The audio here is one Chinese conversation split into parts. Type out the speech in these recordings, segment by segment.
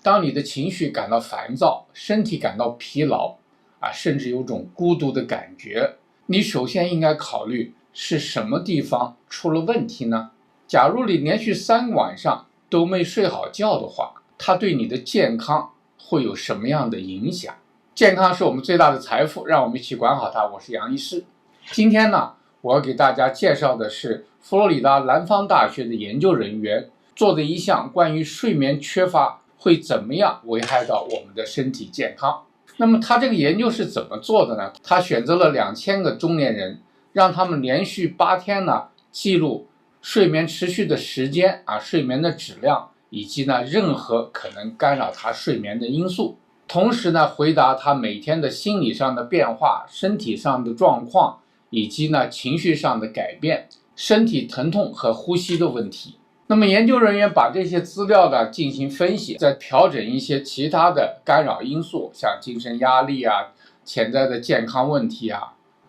当你的情绪感到烦躁，身体感到疲劳甚至有种孤独的感觉，你首先应该考虑是什么地方出了问题呢？假如你连续3个晚上都没睡好觉的话，它对你的健康会有什么样的影响？健康是我们最大的财富，让我们一起管好它。我是杨医师。今天呢，我要给大家介绍的是佛罗里达南方大学的研究人员做的一项关于睡眠缺乏会怎么样危害到我们的身体健康。那么他这个研究是怎么做的呢？他选择了2000个中年人，让他们连续8天呢记录睡眠持续的时间睡眠的质量，以及呢任何可能干扰他睡眠的因素，同时呢回答他每天的心理上的变化、身体上的状况，以及呢情绪上的改变、身体疼痛和呼吸的问题。那么研究人员把这些资料呢进行分析，再调整一些其他的干扰因素，像精神压力潜在的健康问题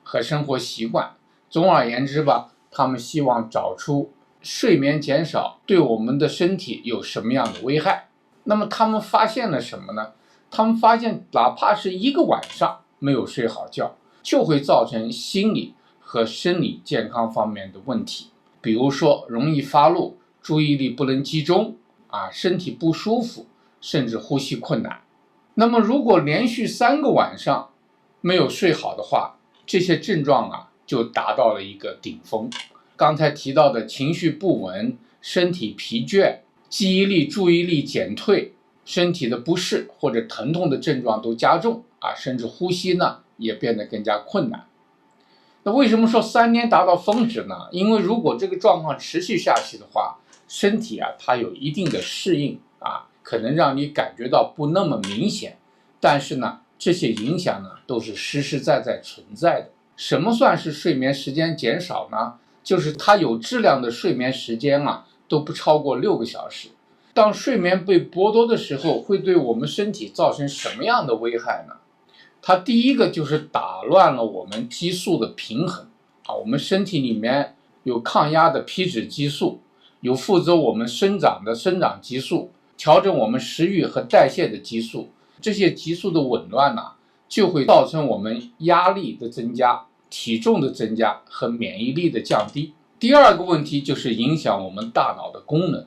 和生活习惯。总而言之吧，他们希望找出睡眠减少对我们的身体有什么样的危害。那么他们发现了什么呢？他们发现哪怕是1个晚上没有睡好觉，就会造成心理和生理健康方面的问题，比如说容易发怒、注意力不能集中身体不舒服，甚至呼吸困难。那么如果连续3个晚上没有睡好的话，这些症状就达到了一个顶峰。刚才提到的情绪不稳、身体疲倦、记忆力、注意力减退、身体的不适或者疼痛的症状都加重甚至呼吸呢也变得更加困难。那为什么说3天达到峰值呢？因为如果这个状况持续下去的话，身体它有一定的适应可能让你感觉到不那么明显，但是呢这些影响呢都是实实在在存在的。什么算是睡眠时间减少呢？就是它有质量的睡眠时间都不超过6个小时。当睡眠被剥夺的时候，会对我们身体造成什么样的危害呢？它第一个就是打乱了我们激素的平衡我们身体里面有抗压的皮质激素，有负责我们生长的生长激素，调整我们食欲和代谢的激素。这些激素的紊乱就会造成我们压力的增加、体重的增加和免疫力的降低。第二个问题就是影响我们大脑的功能。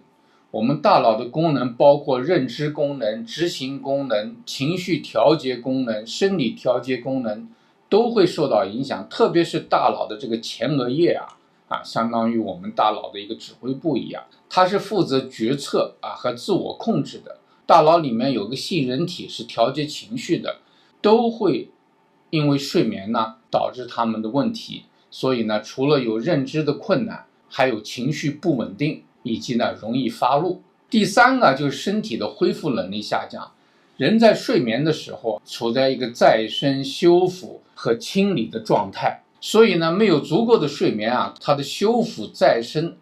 我们大脑的功能包括认知功能、执行功能、情绪调节功能、生理调节功能都会受到影响，特别是大脑的这个前额叶相当于我们大脑的一个指挥部一样，它是负责决策和自我控制的。大脑里面有个杏仁体是调节情绪的，都会因为睡眠导致他们的问题。所以呢，除了有认知的困难，还有情绪不稳定，以及呢容易发怒。第三个就是身体的恢复能力下降。人在睡眠的时候处在一个再生、修复和清理的状态，所以呢没有足够的睡眠它的修复、再生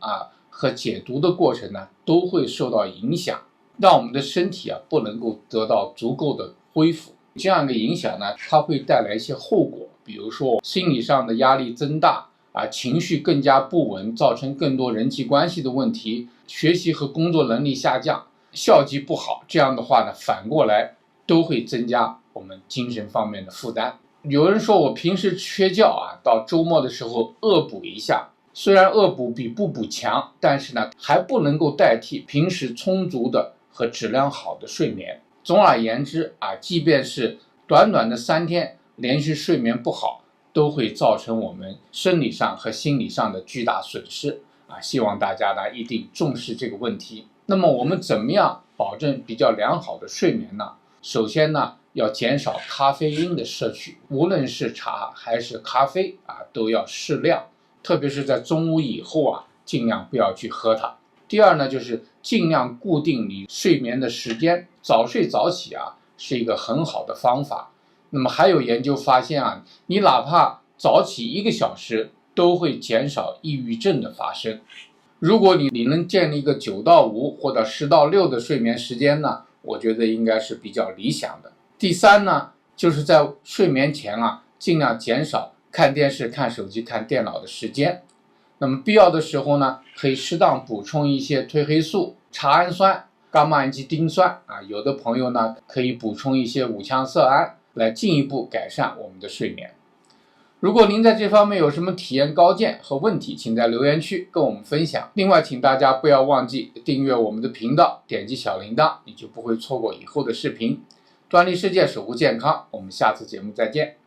和解毒的过程呢都会受到影响，让我们的身体不能够得到足够的恢复。这样一个影响呢，它会带来一些后果，比如说心理上的压力增大情绪更加不稳，造成更多人际关系的问题，学习和工作能力下降，效绩不好。这样的话呢，反过来都会增加我们精神方面的负担。有人说我平时缺觉到周末的时候恶补一下，虽然恶补比不补强，但是呢还不能够代替平时充足的和质量好的睡眠。总而言之即便是短短的3天连续睡眠不好，都会造成我们生理上和心理上的巨大损失希望大家呢一定重视这个问题。那么我们怎么样保证比较良好的睡眠呢？首先呢，要减少咖啡因的摄取，无论是茶还是咖啡都要适量，特别是在中午以后尽量不要去喝它。第二呢，就是尽量固定你睡眠的时间，早睡早起是一个很好的方法。那么还有研究发现你哪怕早起1个小时都会减少抑郁症的发生。如果你能建立一个9到5或者10到6的睡眠时间呢，我觉得应该是比较理想的。第三呢，就是在睡眠前尽量减少看电视、看手机、看电脑的时间。那么必要的时候呢，可以适当补充一些褪黑素、茶氨酸伽马氨基丁酸啊，有的朋友呢可以补充一些五羟色胺，来进一步改善我们的睡眠。如果您在这方面有什么体验高见和问题，请在留言区跟我们分享。另外，请大家不要忘记订阅我们的频道，点击小铃铛，你就不会错过以后的视频。端粒世界，守护健康，我们下次节目再见。